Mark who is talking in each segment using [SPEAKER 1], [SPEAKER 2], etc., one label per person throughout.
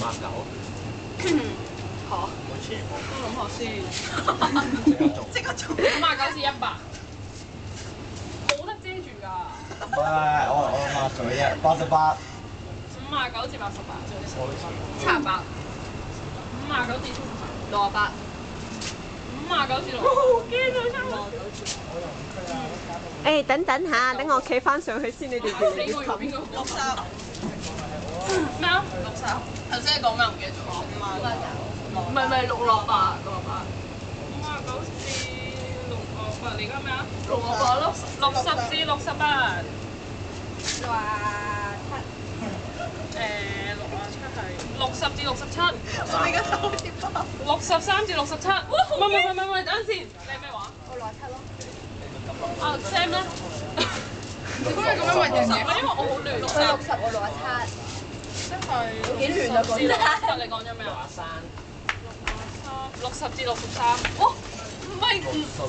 [SPEAKER 1] 嚇！
[SPEAKER 2] 好邪惡。
[SPEAKER 1] 我諗下先。
[SPEAKER 2] 即刻做。
[SPEAKER 1] 即刻做。59至100，冇得遮住㗎。
[SPEAKER 2] 我諗下做嘅啫，88。
[SPEAKER 1] 59至88，差8。59至68。59至60。好驚啊！差唔多。
[SPEAKER 3] 誒，等下，等我企翻上去先，你哋叫你
[SPEAKER 1] 死我用邊個
[SPEAKER 4] 60
[SPEAKER 1] 咩啊
[SPEAKER 4] 60，頭先你講咩？唔記得咗。
[SPEAKER 1] 唔係668。59至68，你而家咩啊？60至68。60至67。
[SPEAKER 4] 我而家手貼包。
[SPEAKER 1] 63至67。唔係，等陣先。你係咩話？
[SPEAKER 4] 我67咯。
[SPEAKER 1] 啊 Sam 咧？
[SPEAKER 4] 點解你咁樣問人嘅？
[SPEAKER 1] 因為我好亂。
[SPEAKER 4] 佢60，我67。真係幾亂啊！講真。
[SPEAKER 1] 你講咗咩啊？60至63。哦，唔係。
[SPEAKER 2] 60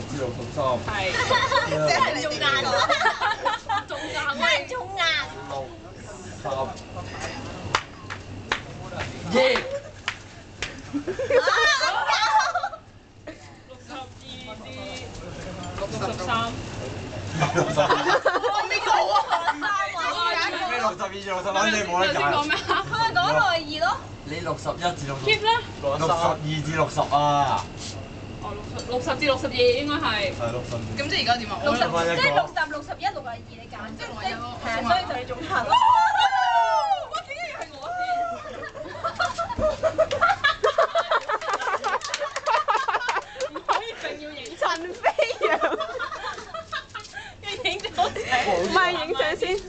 [SPEAKER 2] 至63。
[SPEAKER 1] 係。
[SPEAKER 4] 即係你中間咯。
[SPEAKER 1] 中間。
[SPEAKER 4] 咩中間
[SPEAKER 2] 60。耶
[SPEAKER 1] ！62至63。
[SPEAKER 4] 我邊個啊？
[SPEAKER 2] 咩62至63？你冇得
[SPEAKER 1] 頭先講
[SPEAKER 2] 揀。
[SPEAKER 1] 咩啊？
[SPEAKER 4] 佢咪講62咯。
[SPEAKER 2] 你61至60。
[SPEAKER 1] Keep 咧
[SPEAKER 2] 62至60啊！
[SPEAKER 1] 哦，60至62應該係。
[SPEAKER 2] 係62。
[SPEAKER 4] 咁即係而家點啊？
[SPEAKER 3] 即係60、61、62，你揀，即係係啊，所以就你中間咯。